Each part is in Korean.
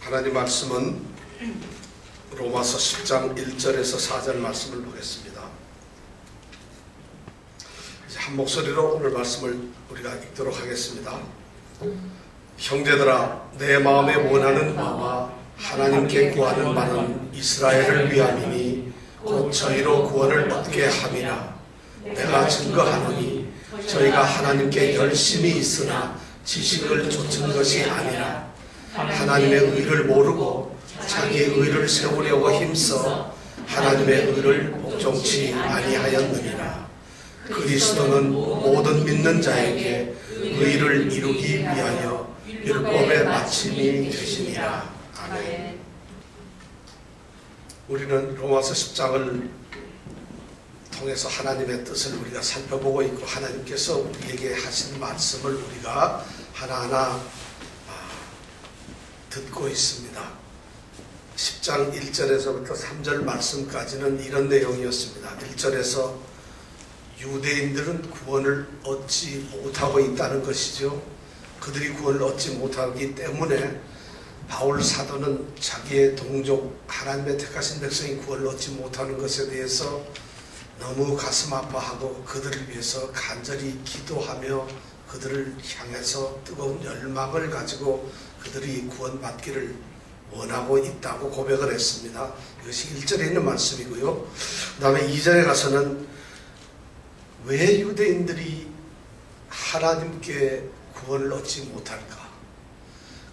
하나님 말씀은 로마서 10장 1절에서 4절 말씀을 보겠습니다. 이제 한 목소리로 오늘 말씀을 우리가 읽도록 하겠습니다. 형제들아, 내 마음에 원하는 바와 하나님께 구하는 바는 이스라엘을 위함이니 곧 저희로 구원을 얻게 함이라. 내가 증거하노니 저희가 하나님께 열심히 있으나 지식을 좇은 것이 아니라 하나님의 의를 모르고 자기의 의를 세우려고 힘써 하나님의 의를 복종치 아니하였느니라. 그리스도는 모든 믿는 자에게 의를 이루기 위하여 율법의 마침이 되시니라. 아멘. 우리는 로마서 10장을 통해서 하나님의 뜻을 우리가 살펴보고 있고, 하나님께서 우리에게 하신 말씀을 우리가 하나하나 듣고 있습니다. 10장 1절에서부터 3절 말씀까지는 이런 내용이었습니다. 1절에서 유대인들은 구원을 얻지 못하고 있다는 것이죠. 그들이 구원을 얻지 못하기 때문에 바울 사도는 자기의 동족 하나님의 택하신 백성이 구원을 얻지 못하는 것에 대해서 너무 가슴 아파하고 그들을 위해서 간절히 기도하며 그들을 향해서 뜨거운 열망을 가지고 그들이 구원받기를 원하고 있다고 고백을 했습니다. 이것이 1절에 있는 말씀이고요. 그 다음에 2절에 가서는 왜 유대인들이 하나님께 구원을 얻지 못할까?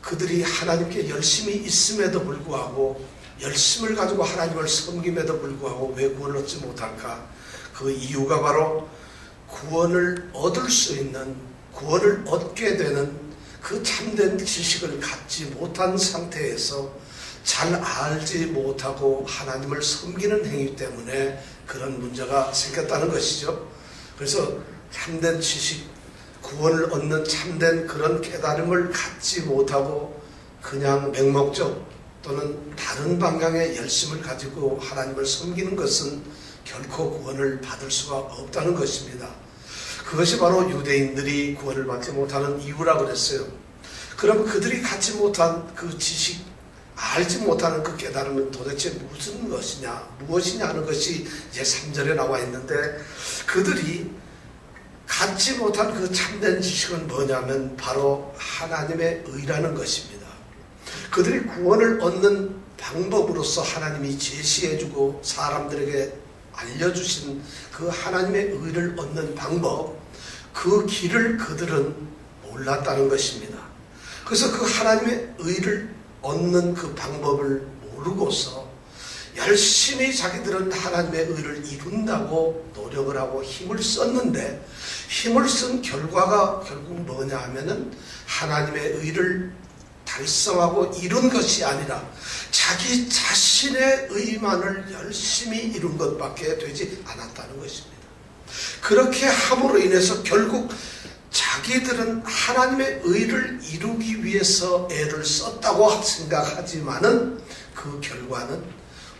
그들이 하나님께 열심히 있음에도 불구하고, 열심을 가지고 하나님을 섬김에도 불구하고 왜 구원을 얻지 못할까? 그 이유가 바로 구원을 얻을 수 있는, 구원을 얻게 되는 그 참된 지식을 갖지 못한 상태에서 잘 알지 못하고 하나님을 섬기는 행위 때문에 그런 문제가 생겼다는 것이죠. 그래서 참된 지식, 구원을 얻는 참된 그런 깨달음을 갖지 못하고 그냥 맹목적 또는 다른 방향의 열심을 가지고 하나님을 섬기는 것은 결코 구원을 받을 수가 없다는 것입니다. 그것이 바로 유대인들이 구원을 받지 못하는 이유라고 그랬어요. 그럼 그들이 갖지 못한 그 지식, 알지 못하는 그 깨달음은 도대체 무슨 것이냐, 무엇이냐 하는 것이 이제 3절에 나와 있는데, 그들이 갖지 못한 그 참된 지식은 뭐냐면 바로 하나님의 의라는 것입니다. 그들이 구원을 얻는 방법으로서 하나님이 제시해주고 사람들에게 알려주신 그 하나님의 의를 얻는 방법, 그 길을 그들은 몰랐다는 것입니다. 그래서 그 하나님의 의를 얻는 그 방법을 모르고서 열심히 자기들은 하나님의 의를 이룬다고 노력을 하고 힘을 썼는데, 힘을 쓴 결과가 결국 뭐냐 하면은 하나님의 의를 달성하고 이룬 것이 아니라 자기 자신의 의만을 열심히 이룬 것밖에 되지 않았다는 것입니다. 그렇게 함으로 인해서 결국 자기들은 하나님의 의를 이루기 위해서 애를 썼다고 생각하지만은 그 결과는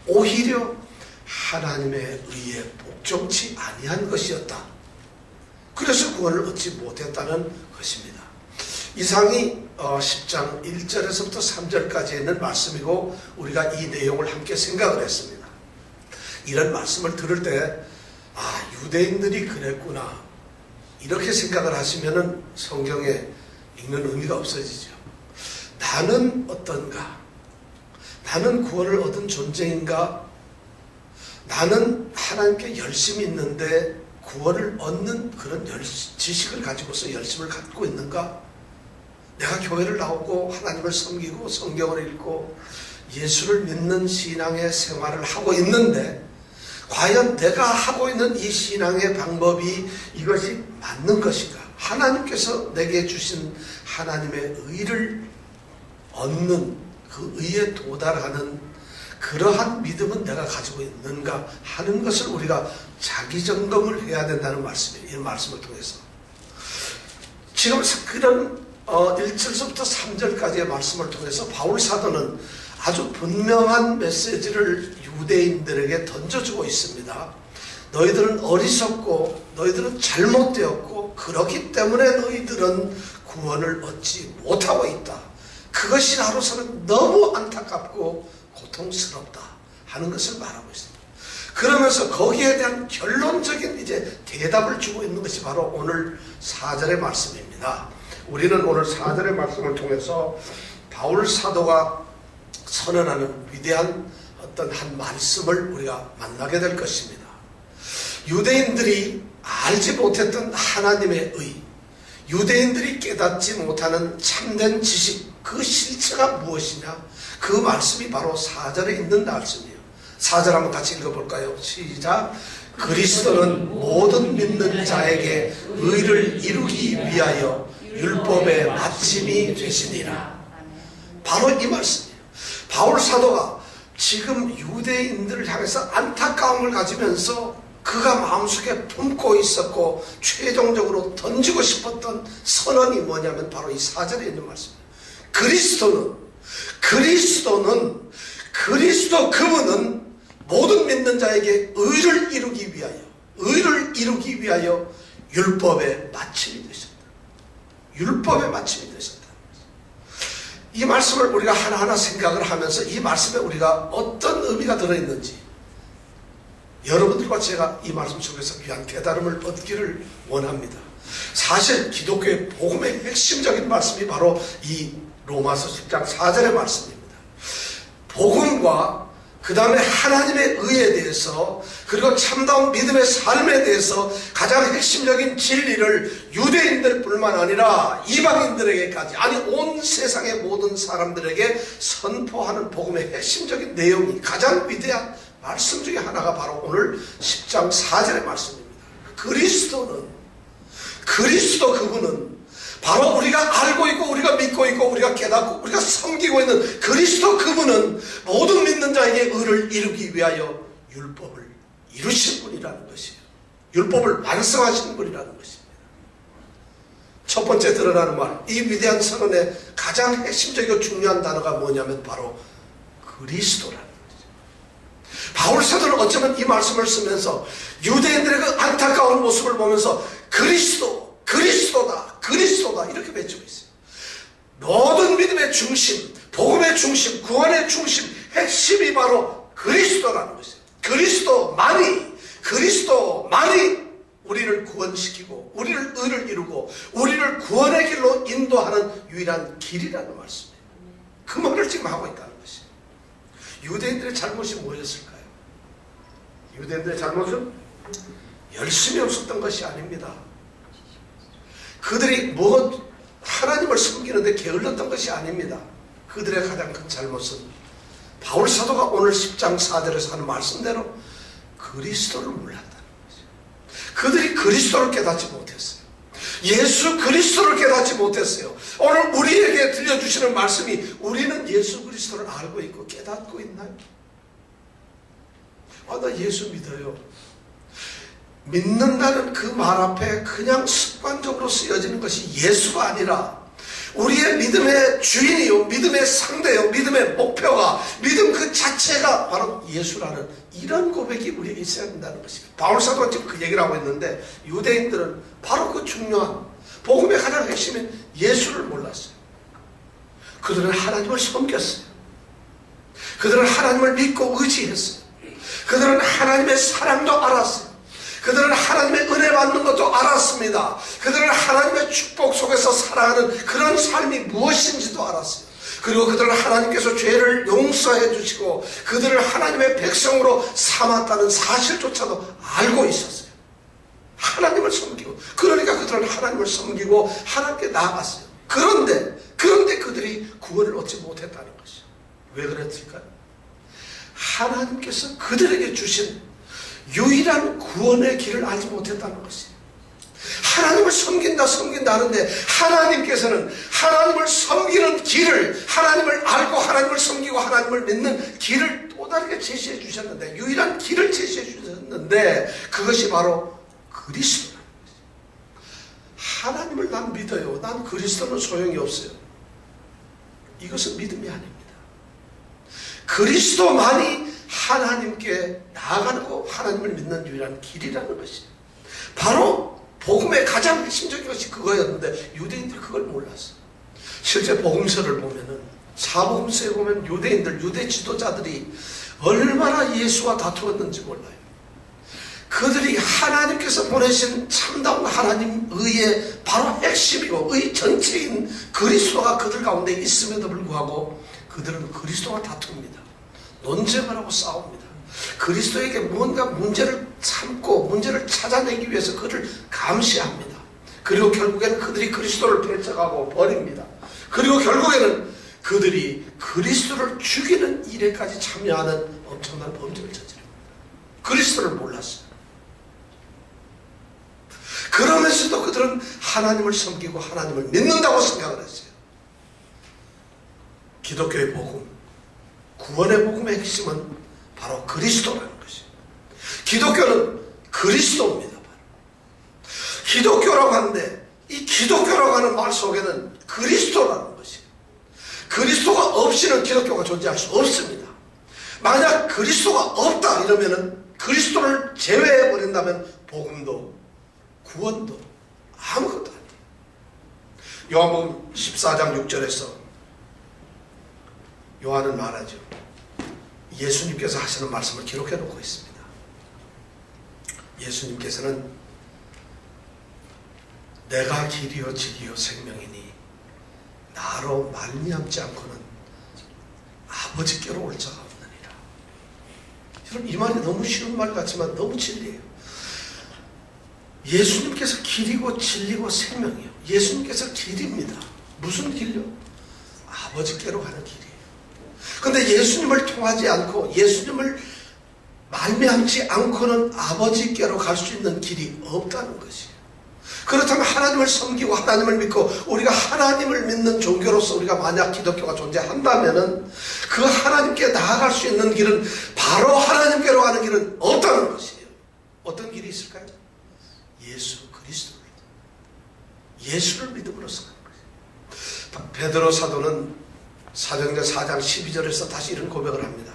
오히려 하나님의 의에 복종치 아니한 것이었다. 그래서 구원을 얻지 못했다는 것입니다. 이상이 10장 1절에서부터 3절까지 있는 말씀이고, 우리가 이 내용을 함께 생각을 했습니다. 이런 말씀을 들을 때 유대인들이 그랬구나, 이렇게 생각을 하시면은 성경에 읽는 의미가 없어지죠. 나는 어떤가? 나는 구원을 얻은 존재인가? 나는 하나님께 열심히 있는데 구원을 얻는 그런 지식을 가지고서 열심을 갖고 있는가? 내가 교회를 나오고 하나님을 섬기고 성경을 읽고 예수를 믿는 신앙의 생활을 하고 있는데, 과연 내가 하고 있는 이 신앙의 방법이 이것이 맞는 것인가? 하나님께서 내게 주신 하나님의 의를 얻는, 그 의에 도달하는 그러한 믿음은 내가 가지고 있는가 하는 것을 우리가 자기 점검을 해야 된다는 말씀이에요. 이 말씀을 통해서 지금 그런 1절부터 3절까지의 말씀을 통해서 바울 사도는 아주 분명한 메시지를 유대인들에게 던져주고 있습니다. 너희들은 어리석고 너희들은 잘못되었고 그렇기 때문에 너희들은 구원을 얻지 못하고 있다. 그것이 나로서는 너무 안타깝고 고통스럽다 하는 것을 말하고 있습니다. 그러면서 거기에 대한 결론적인 이제 대답을 주고 있는 것이 바로 오늘 4절의 말씀입니다. 우리는 오늘 4절의 말씀을 통해서 바울 사도가 선언하는 위대한 어떤 한 말씀을 우리가 만나게 될 것입니다. 유대인들이 알지 못했던 하나님의 의, 유대인들이 깨닫지 못하는 참된 지식, 그 실체가 무엇이냐? 그 말씀이 바로 4절에 있는 말씀이에요. 4절 한번 같이 읽어볼까요? 시작. 그리스도는 모든 믿는 자에게 의를 이루기 위하여 율법의 마침이 되시니라. 바로 이 말씀이에요. 바울 사도가 지금 유대인들을 향해서 안타까움을 가지면서 그가 마음속에 품고 있었고 최종적으로 던지고 싶었던 선언이 뭐냐면 바로 이 4절에 있는 말씀입니다. 그리스도 그분은 모든 믿는 자에게 의를 이루기 위하여 율법의 마침이 되셨다. 율법의 마침이 되셨다. 이 말씀을 우리가 하나하나 생각을 하면서 이 말씀에 우리가 어떤 의미가 들어있는지 여러분들과 제가 이 말씀 속에서 귀한 깨달음을 얻기를 원합니다. 사실 기독교의 복음의 핵심적인 말씀이 바로 이 로마서 10장 4절의 말씀입니다. 복음과 그 다음에 하나님의 의에 대해서 그리고 참다운 믿음의 삶에 대해서 가장 핵심적인 진리를 유대인들뿐만 아니라 이방인들에게까지, 아니 온 세상의 모든 사람들에게 선포하는 복음의 핵심적인 내용이 가장 위대한 말씀 중에 하나가 바로 오늘 10장 4절의 말씀입니다. 그리스도 그분은 바로 우리가 알고 있고 우리가 믿고 있고 우리가 깨닫고 우리가 섬기고 있는 그리스도 그분은 모든 믿는 자에게 의를 이루기 위하여 율법을 이루신 분이라는 것이에요. 율법을 완성하신 분이라는 것입니다. 첫 번째 드러나는 말, 이 위대한 선언의 가장 핵심적이고 중요한 단어가 뭐냐면 바로 그리스도라는 거죠. 바울 사도는 어쩌면 이 말씀을 쓰면서 유대인들의 그 안타까운 모습을 보면서 그리스도다 이렇게 외치고 있어요. 모든 믿음의 중심, 복음의 중심, 구원의 중심, 핵심이 바로 그리스도라는 것이에요. 그리스도만이 우리를 구원시키고 우리를 의를 이루고 우리를 구원의 길로 인도하는 유일한 길이라는 말씀이에요. 그 말을 지금 하고 있다는 것이에요. 유대인들의 잘못이 뭐였을까요? 유대인들의 잘못은 열심히 없었던 것이 아닙니다. 그들이 하나님을 섬기는데 게을렀던 것이 아닙니다. 그들의 가장 큰 잘못은 바울 사도가 오늘 10장 4절에서 하는 말씀대로 그리스도를 몰랐다는 거죠. 그들이 그리스도를 깨닫지 못했어요. 예수 그리스도를 깨닫지 못했어요. 오늘 우리에게 들려주시는 말씀이 우리는 예수 그리스도를 알고 있고 깨닫고 있나요? 나 예수 믿어요. 믿는다는 그 말 앞에 그냥 습관적으로 쓰여지는 것이 예수가 아니라 우리의 믿음의 주인이요, 믿음의 상대요, 믿음의 목표가, 믿음 그 자체가 바로 예수라는 이런 고백이 우리에게 있어야 된다는 것입니다. 바울 사도가 지금 그 얘기를 하고 있는데 유대인들은 바로 그 중요한 복음의 가장 핵심인 예수를 몰랐어요. 그들은 하나님을 섬겼어요. 그들은 하나님을 믿고 의지했어요. 그들은 하나님의 사랑도 알았어요. 그들은 하나님의 은혜 받는 것도 알았습니다. 그들은 하나님의 축복 속에서 살아가는 그런 삶이 무엇인지도 알았어요. 그리고 그들은 하나님께서 죄를 용서해 주시고 그들을 하나님의 백성으로 삼았다는 사실조차도 알고 있었어요. 하나님을 섬기고, 그러니까 그들은 하나님을 섬기고 하나님께 나아갔어요. 그런데 그들이 구원을 얻지 못했다는 것이죠. 왜 그랬을까요? 하나님께서 그들에게 주신 유일한 구원의 길을 알지 못했다는 것이에요. 하나님을 섬긴다 하는데 하나님께서는 하나님을 섬기는 길을, 하나님을 알고 하나님을 섬기고 하나님을 믿는 길을 또 다르게 제시해 주셨는데, 유일한 길을 제시해 주셨는데 그것이 바로 그리스도라는 것이에요. 하나님을 난 믿어요. 난 그리스도는 소용이 없어요. 이것은 믿음이 아닙니다. 그리스도만이 하나님께 나아가고 하나님을 믿는 유일한 길이라는 것이에요. 바로 복음의 가장 핵심적인 것이 그거였는데 유대인들이 그걸 몰랐어요. 실제 복음서를 보면은 사복음서에 보면 유대인들, 유대 지도자들이 얼마나 예수와 다투었는지 몰라요. 그들이 하나님께서 보내신 참다운 하나님 의의 바로 핵심이고 의 전체인 그리스도가 그들 가운데 있음에도 불구하고 그들은 그리스도와 다툽니다. 논쟁을 하고 싸웁니다. 그리스도에게 뭔가 문제를 참고 문제를 찾아내기 위해서 그를 감시합니다. 그리고 결국에는 그들이 그리스도를 배척하고 버립니다. 그리고 결국에는 그들이 그리스도를 죽이는 일에까지 참여하는 엄청난 범죄를 저지릅니다. 그리스도를 몰랐어요. 그러면서도 그들은 하나님을 섬기고 하나님을 믿는다고 생각을 했어요. 기독교의 복음, 구원의 복음의 핵심은 바로 그리스도라는 것이에요. 기독교는 그리스도입니다. 바로. 기독교라고 하는데 이 기독교라고 하는 말 속에는 그리스도라는 것이에요. 그리스도가 없이는 기독교가 존재할 수 없습니다. 만약 그리스도가 없다 이러면은 그리스도를 제외해 버린다면 복음도 구원도 아무것도 아니에요. 요한복음 14장 6절에서 요한은 말하죠. 예수님께서 하시는 말씀을 기록해 놓고 있습니다. 예수님께서는 내가 길이요 진리요 생명이니 나로 말미암지 않고는 아버지께로 올 자가 없느니라. 여러분 이 말이 너무 쉬운 말 같지만 너무 진리예요. 예수님께서 길이고 진리고 생명이에요. 예수님께서 길입니다. 무슨 길이요? 아버지께로 가는 길이에요. 그런데 예수님을 통하지 않고 예수님을 말미암지 않고는 아버지께로 갈 수 있는 길이 없다는 것이에요. 그렇다면 하나님을 섬기고 하나님을 믿고 우리가 하나님을 믿는 종교로서 우리가 만약 기독교가 존재한다면은 그 하나님께 나아갈 수 있는 길은 바로 하나님께로 가는 길은 없다는 것이에요. 어떤 길이 있을까요? 예수 그리스도를 예수를 믿음으로써 가는 것이에요. 베드로 사도는 사도행전 4장 12절에서 다시 이런 고백을 합니다.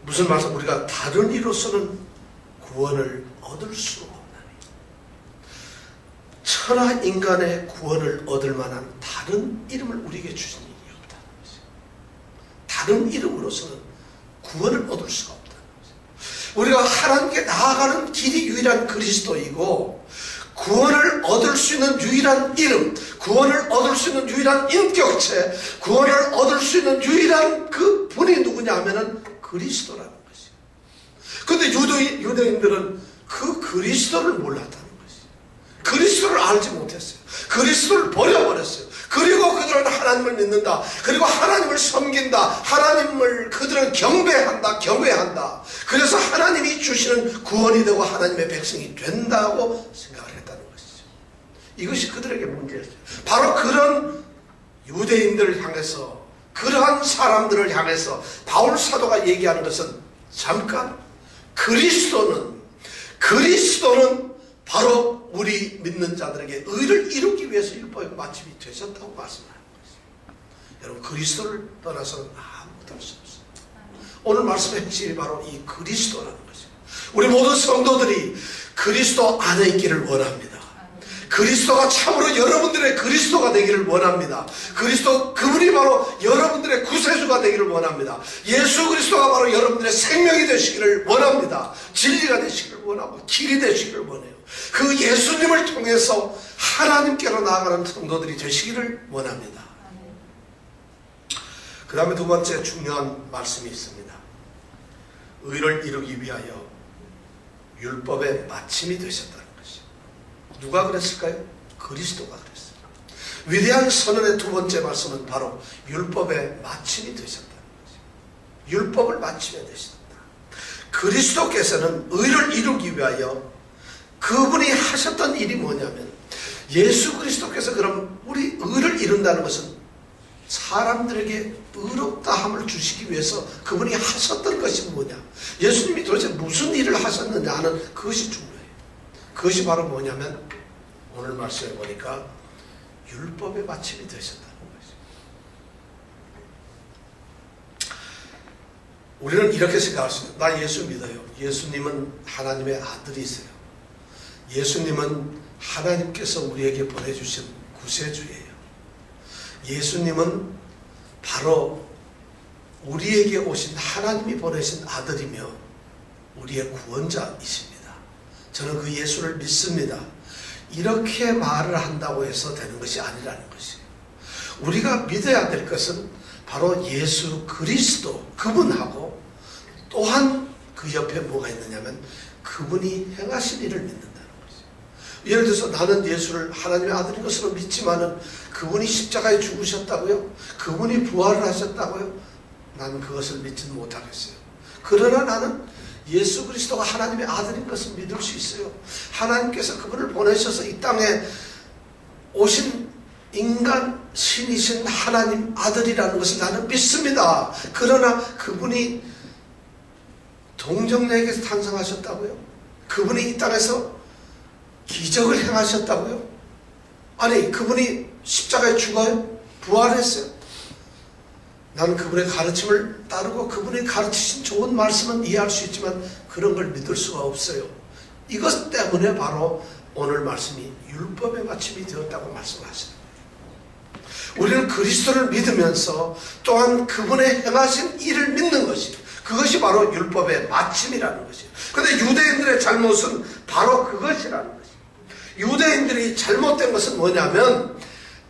무슨 말씀? 우리가 다른 이로서는 구원을 얻을 수 없나니 천하 인간의 구원을 얻을 만한 다른 이름을 우리에게 주신 일이 없다는 것이에요. 다른 이름으로서는 구원을 얻을 수가 없다는 것이에요. 우리가 하나님께 나아가는 길이 유일한 그리스도이고 구원을 얻을 수 있는 유일한 이름, 구원을 얻을 수 있는 유일한 인격체, 구원을 얻을 수 있는 유일한 그 분이 누구냐 하면은 그리스도라는 것이에요. 그런데 유대인들은 그 그리스도를 몰랐다는 것이에요. 그리스도를 알지 못했어요. 그리스도를 버려버렸어요. 그리고 그들은 하나님을 믿는다. 그리고 하나님을 섬긴다. 하나님을 그들은 경배한다. 경외한다. 그래서 하나님이 주시는 구원이 되고 하나님의 백성이 된다고 생각을 했다는 것이죠. 이것이 그들에게 문제였어요. 바로 그런 유대인들을 향해서 그러한 사람들을 향해서 바울 사도가 얘기하는 것은 잠깐 그리스도는 바로 우리 믿는 자들에게 의를 이루기 위해서 율법의 마침이 되셨다고 말씀하는 것입니다. 여러분 그리스도를 떠나서는 아무것도 할 수 없습니다. 오늘 말씀의 핵심이 바로 이 그리스도라는 것입니다. 우리 모든 성도들이 그리스도 안에 있기를 원합니다. 그리스도가 참으로 여러분들의 그리스도가 되기를 원합니다. 그분이 바로 여러분들의 구세주가 되기를 원합니다. 예수 그리스도가 바로 여러분들의 생명이 되시기를 원합니다. 진리가 되시기를 원하고 길이 되시기를 원해요. 그 예수님을 통해서 하나님께로 나아가는 성도들이 되시기를 원합니다. 그 다음에 두 번째 중요한 말씀이 있습니다. 의를 이루기 위하여 율법의 마침이 되셨다는 것이죠. 누가 그랬을까요? 그리스도가 그랬어요. 위대한 선언의 두 번째 말씀은 바로 율법의 마침이 되셨다는 것이죠. 율법을 마침에 되셨다. 그리스도께서는 의를 이루기 위하여 그분이 하셨던 일이 뭐냐면 예수 그리스도께서 그럼 우리 의를 이룬다는 것은 사람들에게 의롭다함을 주시기 위해서 그분이 하셨던 것이 뭐냐, 예수님이 도대체 무슨 일을 하셨느냐 하는 그것이 중요해요. 그것이 바로 뭐냐면 오늘 말씀해 보니까 율법의 마침이 되셨다는 것이죠. 우리는 이렇게 생각할 수 있어요. 나 예수 믿어요. 예수님은 하나님의 아들이세요. 예수님은 하나님께서 우리에게 보내주신 구세주예요. 예수님은 바로 우리에게 오신 하나님이 보내신 아들이며 우리의 구원자이십니다. 저는 그 예수를 믿습니다. 이렇게 말을 한다고 해서 되는 것이 아니라는 것이에요. 우리가 믿어야 될 것은 바로 예수 그리스도 그분하고 또한 그 옆에 뭐가 있느냐면 그분이 행하신 일을 믿는다는 거죠. 예를 들어서 나는 예수를 하나님의 아들인 것으로 믿지만은 그분이 십자가에 죽으셨다고요? 그분이 부활을 하셨다고요? 나는 그것을 믿지는 못하겠어요. 그러나 나는 예수 그리스도가 하나님의 아들인 것을 믿을 수 있어요. 하나님께서 그분을 보내셔서 이 땅에 오신 인간 신이신 하나님 아들이라는 것을 나는 믿습니다. 그러나 그분이 동정녀에게서 탄생하셨다고요? 그분이 이 땅에서 기적을 행하셨다고요? 아니 그분이 십자가에 죽어요? 부활했어요? 나는 그분의 가르침을 따르고 그분이 가르치신 좋은 말씀은 이해할 수 있지만 그런 걸 믿을 수가 없어요. 이것 때문에 바로 오늘 말씀이 율법의 마침이 되었다고 말씀하시는 거예요. 우리는 그리스도를 믿으면서 또한 그분의 행하신 일을 믿는 것이 그것이 바로 율법의 마침이라는 것이에요. 그런데 유대인들의 잘못은 바로 그것이라는 것이에요. 유대인들이 잘못된 것은 뭐냐면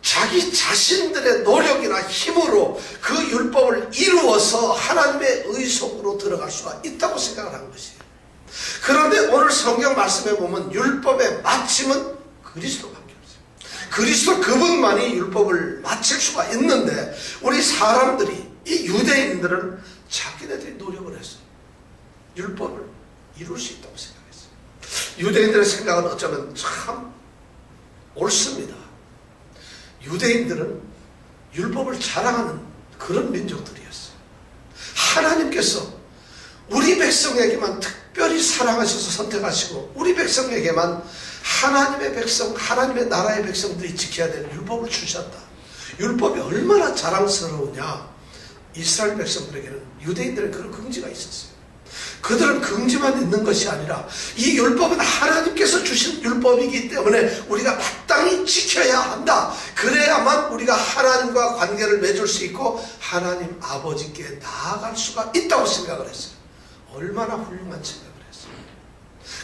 자기 자신들의 노력이나 힘으로 그 율법을 이루어서 하나님의 의속으로 들어갈 수가 있다고 생각을 한 것이에요. 그런데 오늘 성경 말씀에 보면 율법의 마침은 그리스도밖에 없어요. 그리스도 그분만이 율법을 마칠 수가 있는데 우리 사람들이 이 유대인들은 자기네들이 노력을 했어요. 율법을 이룰 수 있다고 생각했어요. 유대인들의 생각은 어쩌면 참 옳습니다. 유대인들은 율법을 자랑하는 그런 민족들이었어요. 하나님께서 우리 백성에게만 특별히 사랑하셔서 선택하시고 우리 백성에게만 하나님의 백성, 하나님의 나라의 백성들이 지켜야 될 율법을 주셨다. 율법이 얼마나 자랑스러우냐. 이스라엘 백성들에게는 유대인들의 그런 긍지가 있었어요. 그들은 긍지만 있는 것이 아니라 이 율법은 하나님께서 주신 율법이기 때문에 우리가 마땅히 지켜야 한다. 그래야만 우리가 하나님과 관계를 맺을 수 있고 하나님 아버지께 나아갈 수가 있다고 생각을 했어요. 얼마나 훌륭한 생각을 했어요.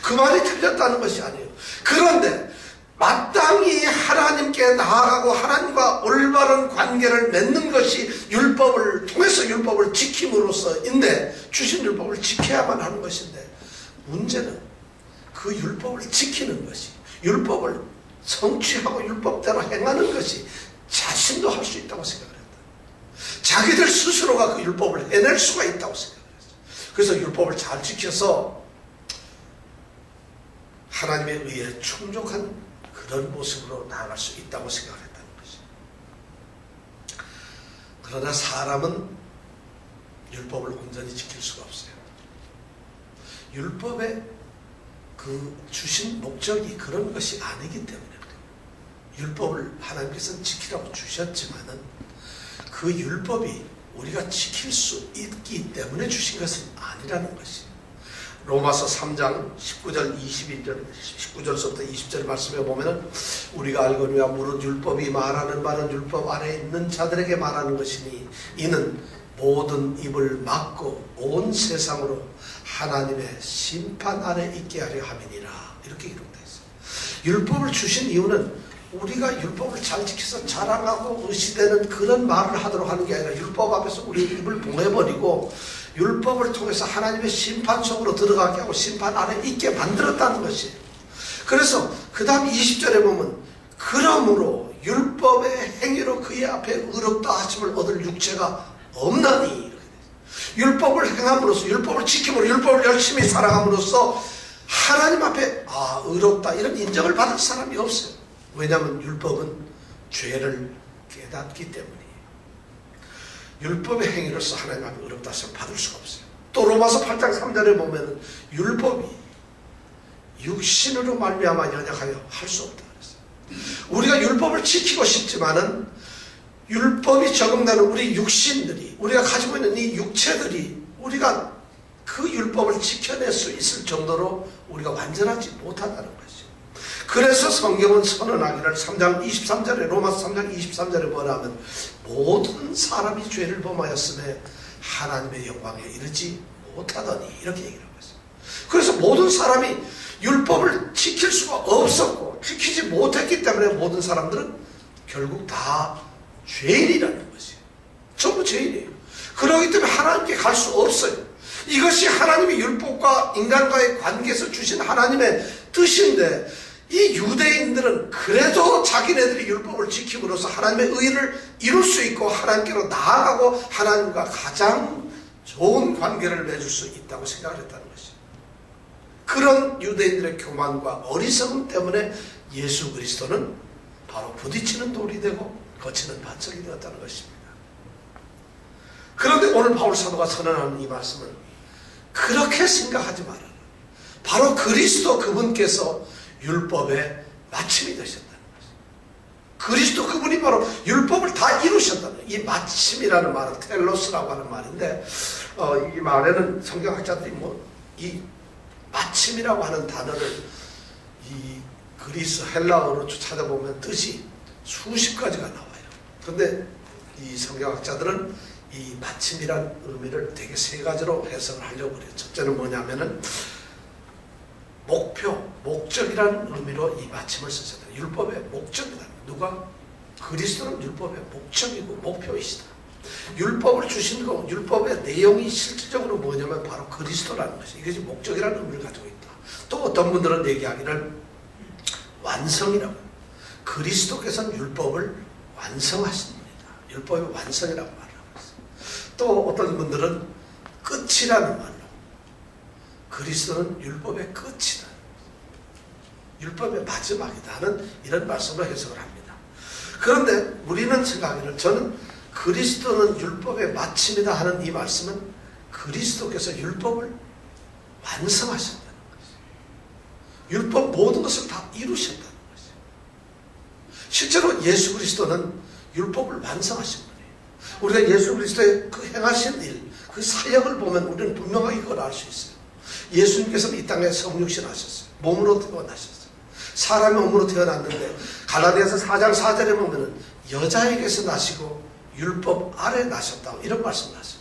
그 말이 틀렸다는 것이 아니에요. 그런데 마땅히 하나님께 나아가고 하나님과 올바른 관계를 맺는 것이 율법을 통해서 율법을 지킴으로써인데 주신 율법을 지켜야만 하는 것인데 문제는 그 율법을 지키는 것이 율법을 성취하고 율법대로 행하는 것이 자신도 할 수 있다고 생각을 했다. 자기들 스스로가 그 율법을 해낼 수가 있다고 생각을 했어요. 그래서 율법을 잘 지켜서 하나님의 의에 충족한 그런 모습으로 나아갈 수 있다고 생각했다는 것이죠. 그러나 사람은 율법을 온전히 지킬 수가 없어요. 율법의 그 주신 목적이 그런 것이 아니기 때문에 그래요. 율법을 하나님께서는 지키라고 주셨지만은 그 율법이 우리가 지킬 수 있기 때문에 주신 것은 아니라는 것이에요. 로마서 3장 19절서부터 20절 말씀에 보면은 우리가 알거니와 무릇 율법이 말하는 바는 율법 안에 있는 자들에게 말하는 것이니 이는 모든 입을 막고 온 세상으로 하나님의 심판 아래 있게 하려 함이니라. 이렇게 기록되어 있어요. 율법을 주신 이유는 우리가 율법을 잘 지켜서 자랑하고 의시되는 그런 말을 하도록 하는 게 아니라 율법 앞에서 우리 입을 봉해버리고 율법을 통해서 하나님의 심판 속으로 들어가게 하고 심판 아래 있게 만들었다는 것이에요. 그래서 그 다음 20절에 보면 그러므로 율법의 행위로 그의 앞에 의롭다 하심을 얻을 육체가 없나니 이렇게 돼요. 율법을 행함으로써 율법을 지킴으로 율법을 열심히 살아감으로써 하나님 앞에 의롭다 이런 인정을 받을 사람이 없어요. 왜냐하면 율법은 죄를 깨닫기 때문이에요. 율법의 행위로서 하나님 앞에 의롭다 하심을 받을 수가 없어요. 또 로마서 8장 3절에 보면 율법이 육신으로 말미암아 연약하여 할 수 없다 그랬어요. 우리가 율법을 지키고 싶지만은 율법이 적용되는 우리 육신들이 우리가 가지고 있는 이 육체들이 우리가 그 율법을 지켜낼 수 있을 정도로 우리가 완전하지 못하다는 것이죠. 그래서 성경은 선언하기를 3장 23절에 로마서 3장 23절에 뭐라면 모든 사람이 죄를 범하였음에 하나님의 영광에 이르지 못하더니 이렇게 얘기를 하고 있어요. 그래서 모든 사람이 율법을 지킬 수가 없었고 지키지 못했기 때문에 모든 사람들은 결국 다 죄인이라는 것이에요. 전부 죄인이에요. 그렇기 때문에 하나님께 갈 수 없어요. 이것이 하나님의 율법과 인간과의 관계에서 주신 하나님의 뜻인데 이 유대인들은 그래도 자기네들이 율법을 지킴으로써 하나님의 의를 이룰 수 있고 하나님께로 나아가고 하나님과 가장 좋은 관계를 맺을 수 있다고 생각을 했다는 것이죠. 그런 유대인들의 교만과 어리석음 때문에 예수 그리스도는 바로 부딪히는 돌이 되고 거치는 반석이 되었다는 것입니다. 그런데 오늘 바울 사도가 선언하는 이 말씀은 그렇게 생각하지 말아라. 바로 그리스도 그분께서 율법의 마침이 되셨다는 것입니다. 그리스도 그분이 바로 율법을 다 이루셨다는 거예요. 이 마침이라는 말은 텔로스라고 하는 말인데 이 말에는 성경학자들이 이 마침이라고 하는 단어를 이 그리스 헬라어로 찾아보면 뜻이 수십 가지가 나와요. 그런데 이 성경학자들은 이 마침이란 의미를 되게 세 가지로 해석을 하려고 그래요. 첫째는 뭐냐면은 목표, 목적이라는 의미로 이 마침을 쓰셨다. 율법의 목적이다. 누가? 그리스도는 율법의 목적이고 목표이시다. 율법을 주신 거, 율법의 내용이 실질적으로 뭐냐면 바로 그리스도라는 것이. 이것이 목적이라는 의미를 가지고 있다. 또 어떤 분들은 얘기하기를 완성이라고. 그리스도께서는 율법을 완성하신 분이다. 율법의 완성이라고 말을 하고 있어요. 또 어떤 분들은 끝이라는 말로 그리스도는 율법의 끝이다. 율법의 마지막이다 하는 이런 말씀으로 해석을 합니다. 그런데 우리는 생각하기를 저는 그리스도는 율법의 마침이다 하는 이 말씀은 그리스도께서 율법을 완성하셨다는 것이에요. 율법 모든 것을 다 이루셨다는 것이에요. 실제로 예수 그리스도는 율법을 완성하신 분이에요. 우리가 예수 그리스도의 그 행하신 일, 그 사역을 보면 우리는 분명하게 그걸 알 수 있어요. 예수님께서는 이 땅에 성육신 하셨어요. 몸으로 태어나셨어요. 사람의 몸으로 태어났는데 갈라디아서 4장 4절에 보면은 여자에게서 나시고 율법 아래 나셨다 이런 말씀을 하세요.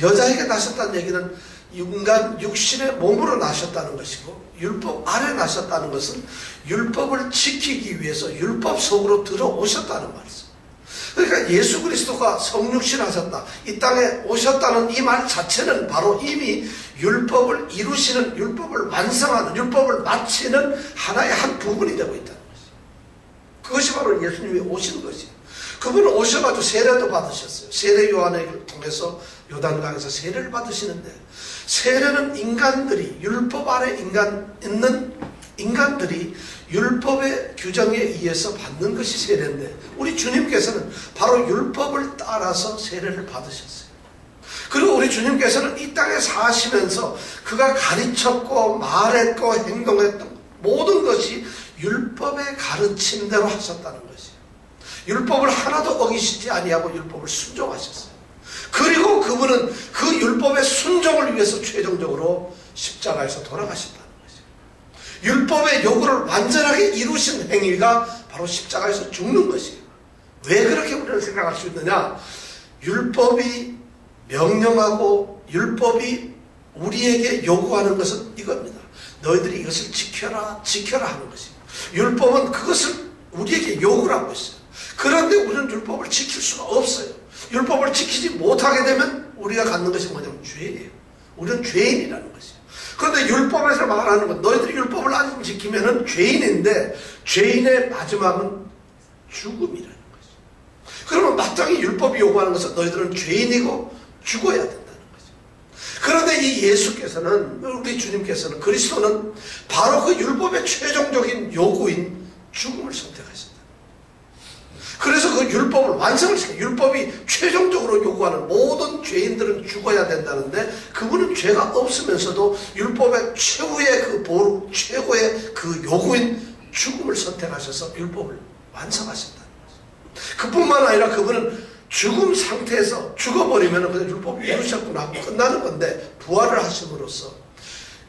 여자에게 나셨다는 얘기는 인간 육신의 몸으로 나셨다는 것이고 율법 아래 나셨다는 것은 율법을 지키기 위해서 율법 속으로 들어오셨다는 말이죠. 그러니까 예수 그리스도가 성육신 하셨다, 이 땅에 오셨다는 이 말 자체는 바로 이미 율법을 이루시는, 율법을 완성하는, 율법을 마치는 하나의 한 부분이 되고 있다는 것이죠. 그것이 바로 예수님이 오신 것이에요. 그분은 오셔가지고 세례도 받으셨어요. 세례 요한을 통해서 요단강에서 세례를 받으시는데, 세례는 인간들이, 율법 아래 있는 인간들이 율법의 규정에 의해서 받는 것이 세례인데, 우리 주님께서는 바로 율법을 따라서 세례를 받으셨어요. 그리고 우리 주님께서는 이 땅에 사시면서 그가 가르쳤고 말했고 행동했던 모든 것이 율법의 가르침대로 하셨다는 것이에요. 율법을 하나도 어기시지 아니하고 율법을 순종하셨어요. 그리고 그분은 그 율법의 순종을 위해서 최종적으로 십자가에서 돌아가셨다는 것이에요. 율법의 요구를 완전하게 이루신 행위가 바로 십자가에서 죽는 것이에요. 왜 그렇게 우리는 생각할 수 있느냐? 율법이 명령하고 율법이 우리에게 요구하는 것은 이겁니다. 너희들이 이것을 지켜라, 지켜라 하는 것입니다. 율법은 그것을 우리에게 요구를 하고 있어요. 그런데 우리는 율법을 지킬 수가 없어요. 율법을 지키지 못하게 되면 우리가 갖는 것이 뭐냐면 죄예요. 우리는 죄인이라는 것이에요. 그런데 율법에서 말하는 건 너희들이 율법을 안 지키면 죄인인데, 죄인의 마지막은 죽음이라는 것이죠. 그러면 마땅히 율법이 요구하는 것은 너희들은 죄인이고 죽어야 된다는 거죠. 그런데 이 예수께서는, 우리 주님께서는, 그리스도는 바로 그 율법의 최종적인 요구인 죽음을 선택하셨다. 그래서 그 율법을 완성을 시켜요. 율법이 최종적으로 요구하는 모든 죄인들은 죽어야 된다는데, 그분은 죄가 없으면서도 율법의 최후의 최고의 그 요구인 죽음을 선택하셔서 율법을 완성하셨다는 거죠. 그뿐만 아니라 그분은 죽음 상태에서 죽어버리면 그냥 율법이 이루셨구나 하고 끝나는 건데, 부활을 하심으로써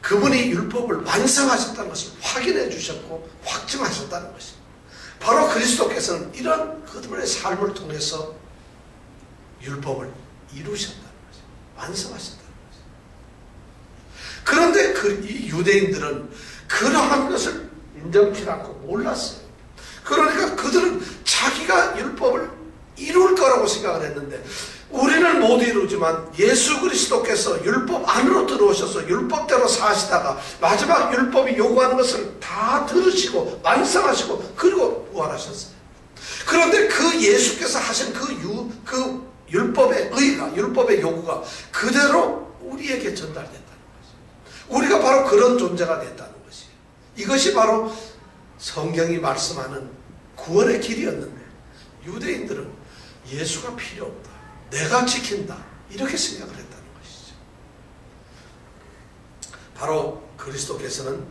그분이 율법을 완성하셨다는 것을 확인해 주셨고 확증하셨다는 것입니다. 바로 그리스도께서는 이런 그들의 삶을 통해서 율법을 이루셨다는 것입니다. 완성하셨다는 것입니다. 그런데 이 유대인들은 그러한 것을 인정치 않고 몰랐어요. 그러니까 그들은 자기가 율법을 이룰 거라고 생각을 했는데, 우리는 못 이루지만 예수 그리스도께서 율법 안으로 들어오셔서 율법대로 사시다가 마지막 율법이 요구하는 것을 다 들으시고 완성하시고 그리고 부활하셨어요. 그런데 그 예수께서 하신 그 율법의 의가, 율법의 요구가 그대로 우리에게 전달됐다는 것이죠. 우리가 바로 그런 존재가 됐다는 것이에요. 이것이 바로 성경이 말씀하는 구원의 길이었는데, 유대인들은 예수가 필요 없다, 내가 지킨다, 이렇게 생각을 했다는 것이죠. 바로 그리스도께서는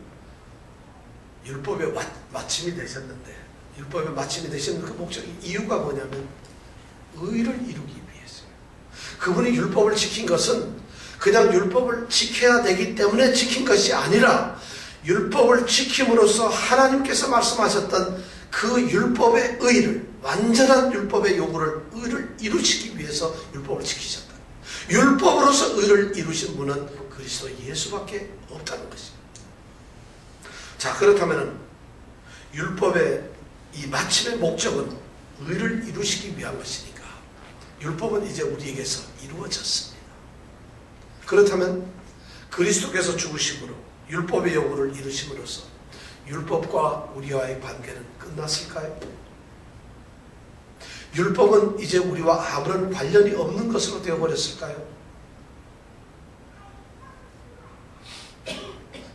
율법의 마침이 되셨는데, 율법의 마침이 되신 그 목적이, 이유가 뭐냐면 의를 이루기 위해서요. 그분이 율법을 지킨 것은 그냥 율법을 지켜야 되기 때문에 지킨 것이 아니라, 율법을 지킴으로써 하나님께서 말씀하셨던 그 율법의 의를, 완전한 율법의 요구를, 의를 이루시기 위해서 율법을 지키셨다. 율법으로서 의를 이루신 분은 그리스도 예수밖에 없다는 것입니다. 자, 그렇다면 율법의 이 마침의 목적은 의를 이루시기 위한 것이니까 율법은 이제 우리에게서 이루어졌습니다. 그렇다면 그리스도께서 죽으심으로 율법의 요구를 이루심으로써 율법과 우리와의 관계는 끝났을까요? 율법은 이제 우리와 아무런 관련이 없는 것으로 되어버렸을까요?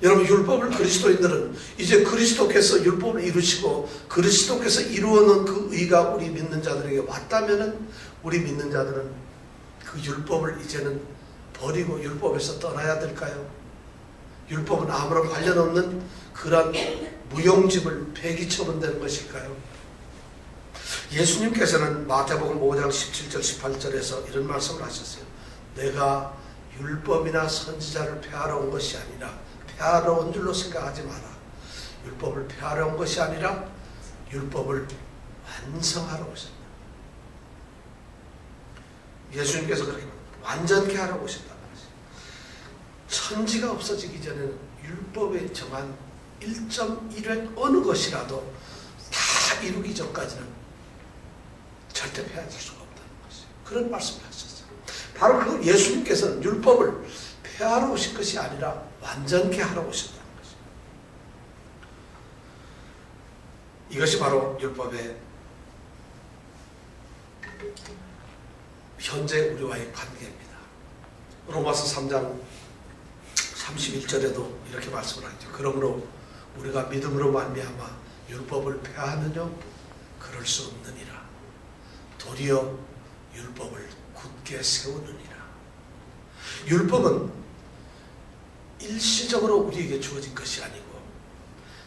여러분, 율법을 그리스도인들은 이제 그리스도께서 율법을 이루시고 그리스도께서 이루어놓은 그 의가 우리 믿는 자들에게 왔다면, 우리 믿는 자들은 그 율법을 이제는 버리고 율법에서 떠나야 될까요? 율법은 아무런 관련 없는 그런 무용지물, 폐기 처분되는 것일까요? 예수님께서는 마태복음 5장 17절 18절에서 이런 말씀을 하셨어요. 내가 율법이나 선지자를 폐하러 온 것이 아니라, 폐하러 온 줄로 생각하지 마라. 율법을 폐하러 온 것이 아니라 율법을 완성하러 오셨다. 예수님께서 그렇게 완전케 하러 오셨다는 것이에요. 천지가 없어지기 전에는 율법에 정한 1.1획 어느 것이라도 다 이루기 전까지는 절대 폐하질 수가 없다는 것이에요. 그런 말씀을 하셨어요. 바로 그 예수님께서는 율법을 폐하러 오신 것이 아니라 완전케 하러 오셨다는 것이에요. 이것이 바로 율법의 현재 우리와의 관계입니다. 로마서 3장 31절에도 이렇게 말씀을 하죠. 그러므로 우리가 믿음으로 말미암아 율법을 폐하느냐? 그럴 수 없느니라. 도리어 율법을 굳게 세우느니라. 율법은 일시적으로 우리에게 주어진 것이 아니고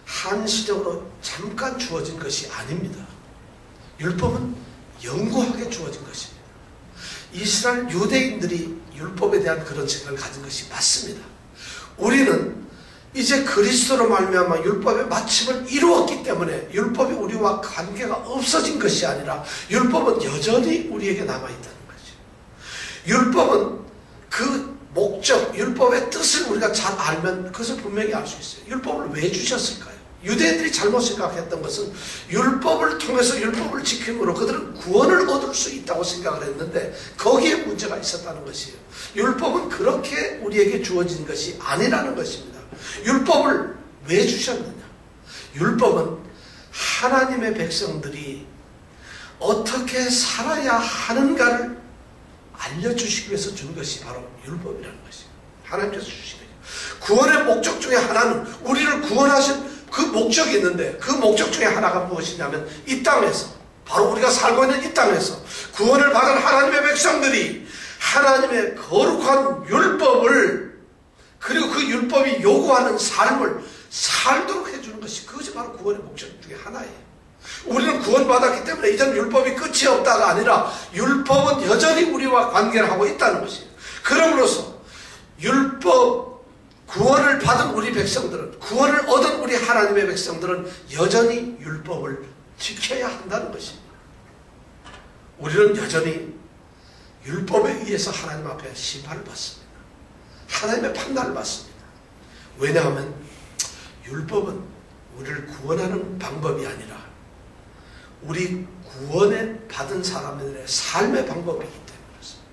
한시적으로 잠깐 주어진 것이 아닙니다. 율법은 영구하게 주어진 것입니다. 이스라엘 유대인들이 율법에 대한 그런 생각을 가진 것이 맞습니다. 우리는 이제 그리스도로 말미암아 율법의 마침을 이루었기 때문에 율법이 우리와 관계가 없어진 것이 아니라 율법은 여전히 우리에게 남아있다는 거죠. 율법은 그 목적, 율법의 뜻을 우리가 잘 알면 그것을 분명히 알 수 있어요. 율법을 왜 주셨을까요? 유대인들이 잘못 생각했던 것은 율법을 통해서 율법을 지킴으로 그들은 구원을 얻을 수 있다고 생각을 했는데 거기에 문제가 있었다는 것이에요. 율법은 그렇게 우리에게 주어진 것이 아니라는 것입니다. 율법을 왜 주셨느냐? 율법은 하나님의 백성들이 어떻게 살아야 하는가를 알려주시기 위해서 준 것이 바로 율법이라는 것이에요. 하나님께서 주신 거예요. 구원의 목적 중에 하나는 우리를 구원하신 그 목적이 있는데, 그 목적 중에 하나가 무엇이냐면 이 땅에서, 바로 우리가 살고 있는 이 땅에서 구원을 받은 하나님의 백성들이 하나님의 거룩한 율법을, 그리고 그 율법이 요구하는 삶을 살도록 해주는 것이, 그것이 바로 구원의 목적 중에 하나예요. 우리는 구원받았기 때문에 이제는 율법이 끝이 없다가 아니라 율법은 여전히 우리와 관계를 하고 있다는 것이에요. 그럼으로써 율법 구원을 받은 우리 백성들은, 구원을 얻은 우리 하나님의 백성들은 여전히 율법을 지켜야 한다는 것입니다. 우리는 여전히 율법에 의해서 하나님 앞에 심판을 받습니다. 하나님의 판단을 받습니다. 왜냐하면 율법은 우리를 구원하는 방법이 아니라 우리 구원에 받은 사람들의 삶의 방법이기 때문에 그렇습니다.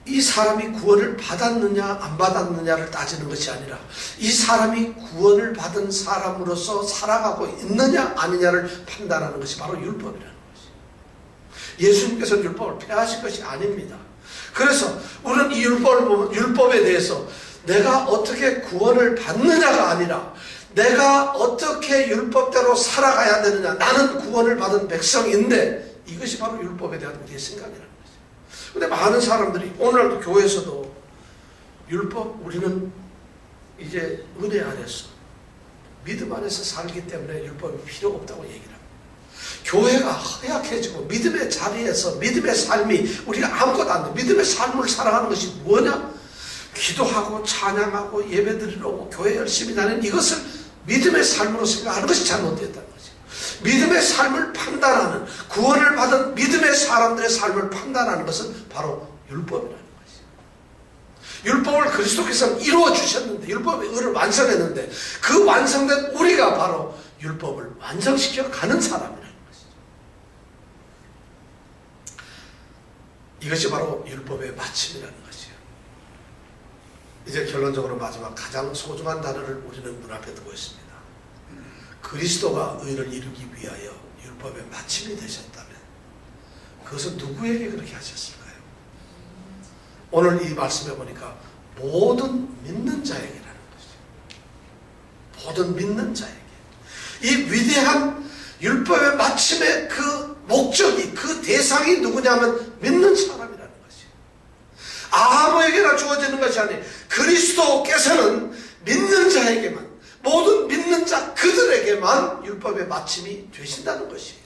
이 사람이 구원을 받았느냐 안 받았느냐를 따지는 것이 아니라 이 사람이 구원을 받은 사람으로서 살아가고 있느냐 아니냐를 판단하는 것이 바로 율법이라는 것이죠. 예수님께서는 율법을 폐하신 것이 아닙니다. 그래서 우리는 이 율법을 보면 율법에 대해서 내가 어떻게 구원을 받느냐가 아니라 내가 어떻게 율법대로 살아가야 되느냐, 나는 구원을 받은 백성인데, 이것이 바로 율법에 대한 우리의 생각이라는 거죠. 근데 많은 사람들이 오늘날도 교회에서도 율법, 우리는 이제 은혜 안에서 믿음 안에서 살기 때문에 율법이 필요가 없다고 얘기를 합니다. 교회가 허약해지고 믿음의 자리에서 믿음의 삶이 우리가 아무것도 안 돼. 믿음의 삶을 살아가는 것이 뭐냐? 기도하고 찬양하고 예배드리러 오고 교회 열심히 다니는 이것을 믿음의 삶으로 생각하는 것이 잘못되었다는 거죠. 믿음의 삶을 판단하는, 구원을 받은 믿음의 사람들의 삶을 판단하는 것은 바로 율법이라는 것이죠. 율법을 그리스도께서는 이루어 주셨는데, 율법의 의를 완성했는데, 그 완성된 우리가 바로 율법을 완성시켜 가는 사람이라는 것이죠. 이것이 바로 율법의 마침이라는 것이죠. 이제 결론적으로 마지막 가장 소중한 단어를 우리는 눈앞에 두고 있습니다. 그리스도가 의를 이루기 위하여 율법의 마침이 되셨다면 그것은 누구에게 그렇게 하셨을까요? 오늘 이 말씀에 보니까 모든 믿는 자에게라는 것이죠. 모든 믿는 자에게. 이 위대한 율법의 마침의 그 목적이, 그 대상이 누구냐면 믿는 사람이라는 것이에요. 아무에게나 주어지는 것이 아니에요. 그리스도께서는 믿는 자에게만, 모든 믿는 자 그들에게만 율법의 마침이 되신다는 것이에요.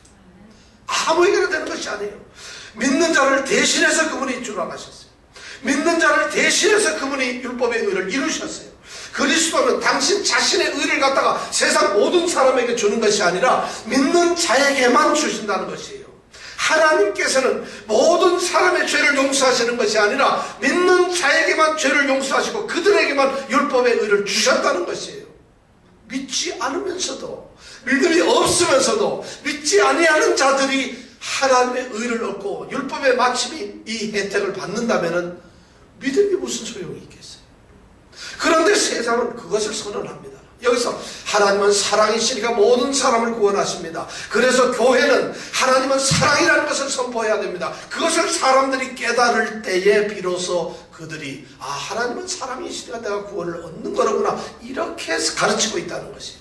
아무에게나 되는 것이 아니에요. 믿는 자를 대신해서 그분이 주락하셨어요. 믿는 자를 대신해서 그분이 율법의 의를 이루셨어요. 그리스도는 당신 자신의 의를 갖다가 세상 모든 사람에게 주는 것이 아니라 믿는 자에게만 주신다는 것이에요. 하나님께서는 모든 사람의 죄를 용서하시는 것이 아니라 믿는 자에게만 죄를 용서하시고 그들에게만 율법의 의를 주셨다는 것이에요. 믿지 않으면서도, 믿음이 없으면서도 믿지 아니하는 자들이 하나님의 의를 얻고 율법의 마침이 이 혜택을 받는다면 믿음이 무슨 소용이 있겠어요? 그런데 세상은 그것을 선언합니다. 여기서 하나님은 사랑이시니까 모든 사람을 구원하십니다. 그래서 교회는 하나님은 사랑이라는 것을 선포해야 됩니다. 그것을 사람들이 깨달을 때에 비로소 그들이 하나님은 사랑이시니까 내가 구원을 얻는 거로구나 이렇게 가르치고 있다는 것이에요.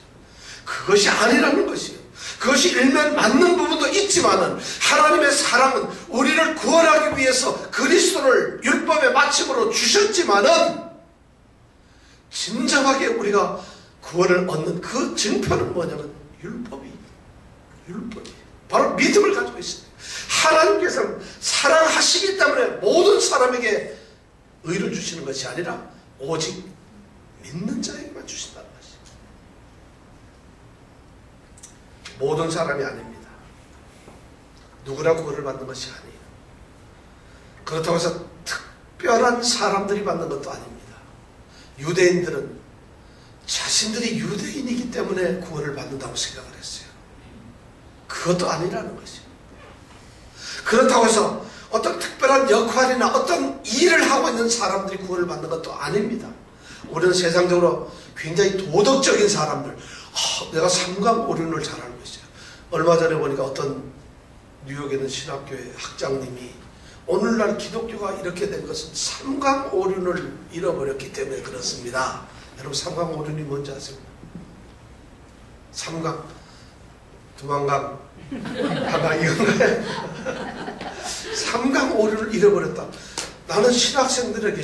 그것이 아니라는 것이에요. 그것이 일면 맞는 부분도 있지만은 하나님의 사랑은 우리를 구원하기 위해서 그리스도를 율법의 마침으로 주셨지만은 진정하게 우리가 구원을 얻는 그 증표는 뭐냐면 율법이 바로 믿음을 가지고 있습니다. 하나님께서는 사랑하시기 때문에 모든 사람에게 의를 주시는 것이 아니라 오직 믿는 자에게만 주신다는 것입니다. 모든 사람이 아닙니다. 누구나 구원을 받는 것이 아니에요. 그렇다고 해서 특별한 사람들이 받는 것도 아닙니다. 유대인들은 자신들이 유대인이기 때문에 구원을 받는다고 생각을 했어요. 그것도 아니라는 것이에요. 그렇다고 해서 어떤 특별한 역할이나 어떤 일을 하고 있는 사람들이 구원을 받는 것도 아닙니다. 우리는 세상적으로 굉장히 도덕적인 사람들, 내가 삼강오륜을 잘 알고 있어요. 얼마 전에 보니까 어떤 뉴욕에 있는 신학교의 학장님이 오늘날 기독교가 이렇게 된 것은 삼강오륜을 잃어버렸기 때문에 그렇습니다. 여러분 삼강오륜이 뭔지 아세요? 삼강, 두만강, 한강 이건가요? 삼강오륜을 잃어버렸다. 나는 신학생들에게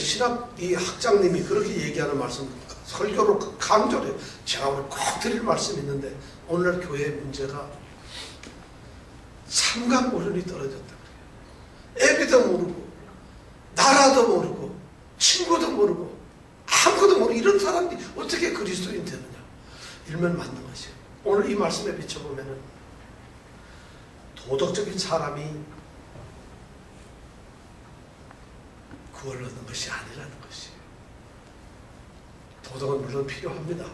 이 학장님이 그렇게 얘기하는 말씀 설교로 강조를 해요. 제가 오늘 꼭 드릴 말씀이 있는데 오늘날 교회의 문제가 삼강오륜이 떨어졌다. 애비도 모르고 나라도 모르고 친구도 모르고 아무것도 모르고 이런 사람이 어떻게 그리스도인 되느냐? 일면 맞는 것이에요. 오늘 이 말씀에 비춰보면은 도덕적인 사람이 구원을 얻는 것이 아니라는 것이에요. 도덕은 물론 필요합니다.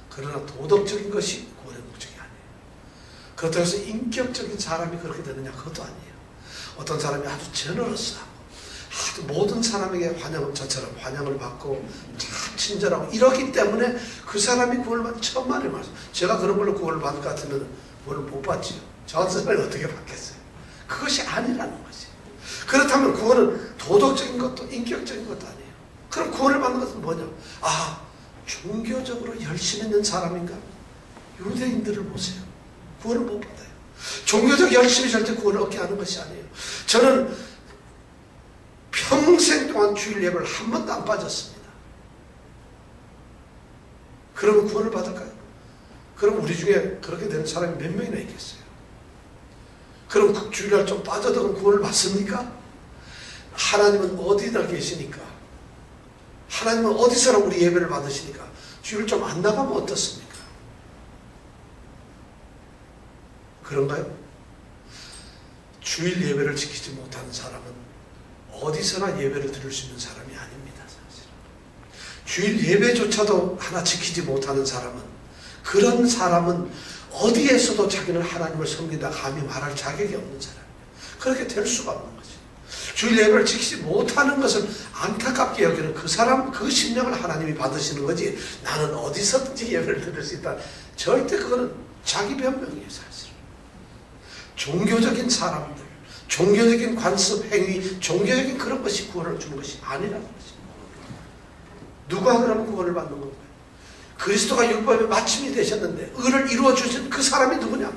그러나 도덕적인 것이 구원의 목적이 아니에요. 그렇다고 해서 인격적인 사람이 그렇게 되느냐? 그것도 아니에요. 어떤 사람이 아주 제너러스하고 아주 모든 사람에게 저처럼 환영을 받고 참 친절하고 이러기 때문에 그 사람이 구원을 받는 천만의 말씀. 제가 그런 걸로 구원을 받을 것 같으면 구원을 못 받지요. 저 같은 사람이 어떻게 받겠어요? 그것이 아니라는 것이. 그렇다면 구원은 도덕적인 것도 인격적인 것도 아니에요. 그럼 구원을 받는 것은 뭐냐? 아, 종교적으로 열심 있는 사람인가? 유대인들을 보세요. 구원을 못 받아요. 종교적 열심이 절대 구원을 얻게 하는 것이 아니에요. 저는 평생 동안 주일 예배를 한 번도 안 빠졌습니다. 그러면 구원을 받을까요? 그럼 우리 중에 그렇게 되는 사람이 몇 명이나 있겠어요? 그럼 주일날 좀 빠져도 구원을 받습니까? 하나님은 어디다 계시니까? 하나님은 어디서나 우리 예배를 받으시니까 주일 좀 안 나가면 어떻습니까? 그런가요? 주일 예배를 지키지 못하는 사람은 어디서나 예배를 드릴 수 있는 사람이 아닙니다. 사실은. 주일 예배조차도 하나 지키지 못하는 사람은, 그런 사람은 어디에서도 자기는 하나님을 섬긴다 감히 말할 자격이 없는 사람이에요. 그렇게 될 수가 없는 거죠. 주일 예배를 지키지 못하는 것을 안타깝게 여기는 그 사람, 그 심령을 하나님이 받으시는 거지, 나는 어디서든지 예배를 드릴 수 있다. 절대 그거는 자기 변명이에요. 사실은. 종교적인 사람들, 종교적인 관습, 행위, 종교적인 그런 것이 구원을 주는 것이 아니라는 것입니다. 누가 그러면 구원을 받는 건가요? 그리스도가 율법의 마침이 되셨는데 의를 이루어 주신 그 사람이 누구냐?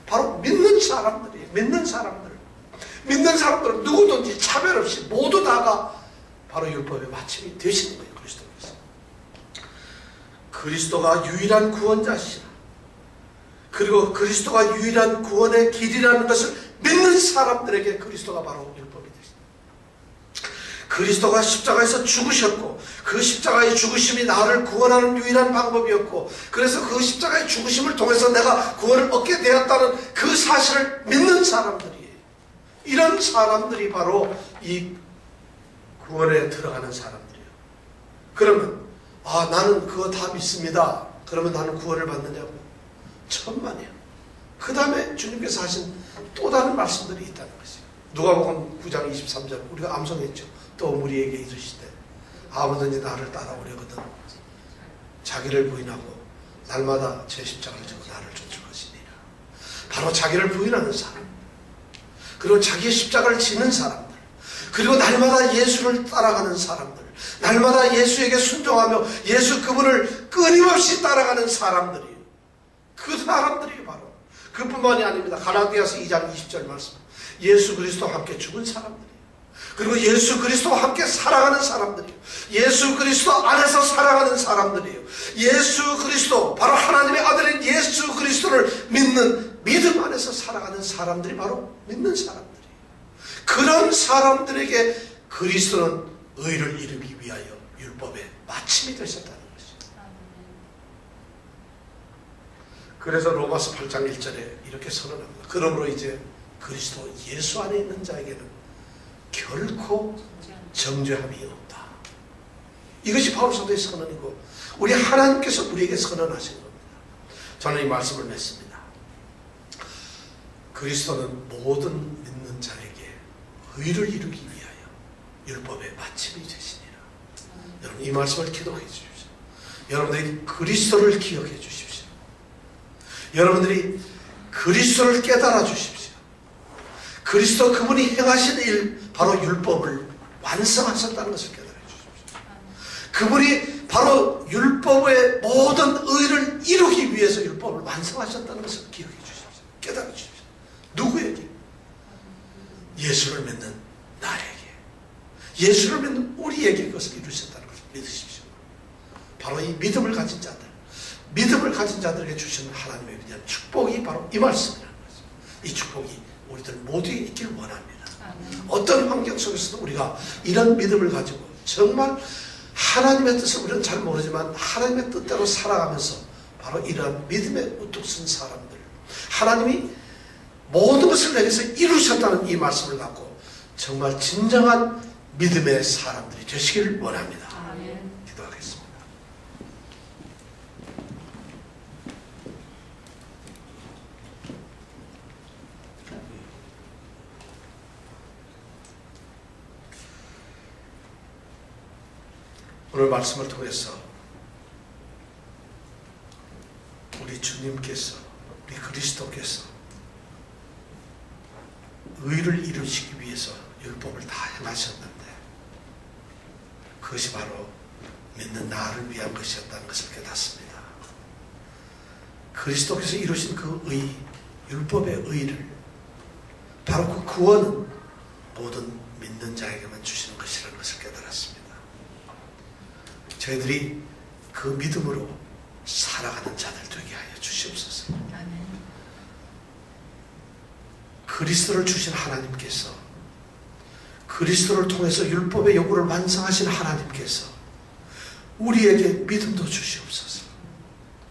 바로 믿는 사람들이에요. 믿는 사람들. 믿는 사람들은 누구든지 차별 없이 모두 다가 바로 율법의 마침이 되시는 거예요. 그리스도께서. 그리스도가 유일한 구원자시라. 그리고 그리스도가 유일한 구원의 길이라는 것을 믿는 사람들에게 그리스도가 바로 율법이 되십니다. 그리스도가 십자가에서 죽으셨고 그 십자가의 죽으심이 나를 구원하는 유일한 방법이었고, 그래서 그 십자가의 죽으심을 통해서 내가 구원을 얻게 되었다는 그 사실을 믿는 사람들이에요. 이런 사람들이 바로 이 구원에 들어가는 사람들이에요. 그러면 아, 나는 그거 다 믿습니다. 그러면 나는 구원을 받느냐고? 천만이에요. 그 다음에 주님께서 하신 또 다른 말씀들이 있다는 것이에요. 누가복음 9장 23절 우리가 암송했죠. 또 우리에게 이르시되 아무든지 나를 따라오려거든 자기를 부인하고 날마다 제 십자가를 지고 나를 쫓을 것이니라. 바로 자기를 부인하는 사람, 그리고 자기의 십자가를 지는 사람들, 그리고 날마다 예수를 따라가는 사람들, 날마다 예수에게 순종하며 예수 그분을 끊임없이 따라가는 사람들이에요. 그 사람들이 바로, 그뿐만이 아닙니다. 갈라디아서 2장 20절 말씀, 예수 그리스도와 함께 죽은 사람들이에요. 그리고 예수 그리스도와 함께 살아가는 사람들이에요. 예수 그리스도 안에서 살아가는 사람들이에요. 예수 그리스도, 바로 하나님의 아들인 예수 그리스도를 믿는 믿음 안에서 살아가는 사람들이 바로 믿는 사람들이에요. 그런 사람들에게 그리스도는 의를 이루기 위하여 율법의 마침이 되셨다는 것이죠. 그래서 로마서 8장 1절에 이렇게 선언합니다. 그러므로 이제 그리스도 예수 안에 있는 자에게는 결코 정죄함이 없다. 이것이 바울 사도의 선언이고 우리 하나님께서 우리에게 선언하신 겁니다. 저는 이 말씀을 맺습니다. 그리스도는 모든 믿는 자에게 의를 이루기 위하여 율법의 마침이 되시니라. 여러분 이 말씀을 기록해 주십시오. 여러분들이 그리스도를 기억해 주십시오. 여러분들이 그리스도를 깨달아 주십시오. 그리스도 그분이 행하신 일, 바로 율법을 완성하셨다는 것을 깨달아 주십시오. 그분이 바로 율법의 모든 의를 이루기 위해서 율법을 완성하셨다는 것을 기억해 주십시오. 깨달아 주십시오. 누구에게? 예수를 믿는 나에게, 예수를 믿는 우리에게 그것을 이루셨다는 것을 믿으십시오. 바로 이 믿음을 가진 자들, 믿음을 가진 자들에게 주시는 하나님의 위대한 축복이 바로 이 말씀이라는 거죠. 이 축복이 우리들 모두에 있기를 원합니다. 어떤 환경 속에서도 우리가 이런 믿음을 가지고 정말 하나님의 뜻을 우리는 잘 모르지만 하나님의 뜻대로 살아가면서 바로 이러한 믿음에 우뚝 선 사람들, 하나님이 모든 것을 내게서 이루셨다는 이 말씀을 갖고 정말 진정한 믿음의 사람들이 되시기를 원합니다. 아멘. 기도하겠습니다. 오늘 말씀을 통해서 우리 주님께서, 우리 그리스도께서 의를 이루시기 위해서 율법을 다 행하셨는데 그것이 바로 믿는 나를 위한 것이었다는 것을 깨닫습니다. 그리스도께서 이루신 그 의, 율법의 의를, 바로 그 구원은 모든 믿는 자에게만 주시는 것이라는 것을 깨달았습니다. 저희들이 그 믿음으로 살아가는 자들 되게 하여 주시옵소서. 아멘. 그리스도를 주신 하나님께서, 그리스도를 통해서 율법의 요구를 완성하신 하나님께서 우리에게 믿음도 주시옵소서.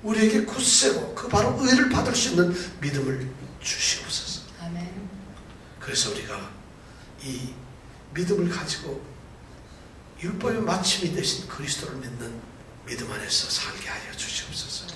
우리에게 굳세고 그 바로 의를 받을 수 있는 믿음을 주시옵소서. 아멘. 그래서 우리가 이 믿음을 가지고 율법의 마침이 되신 그리스도를 믿는 믿음 안에서 살게 하여 주시옵소서.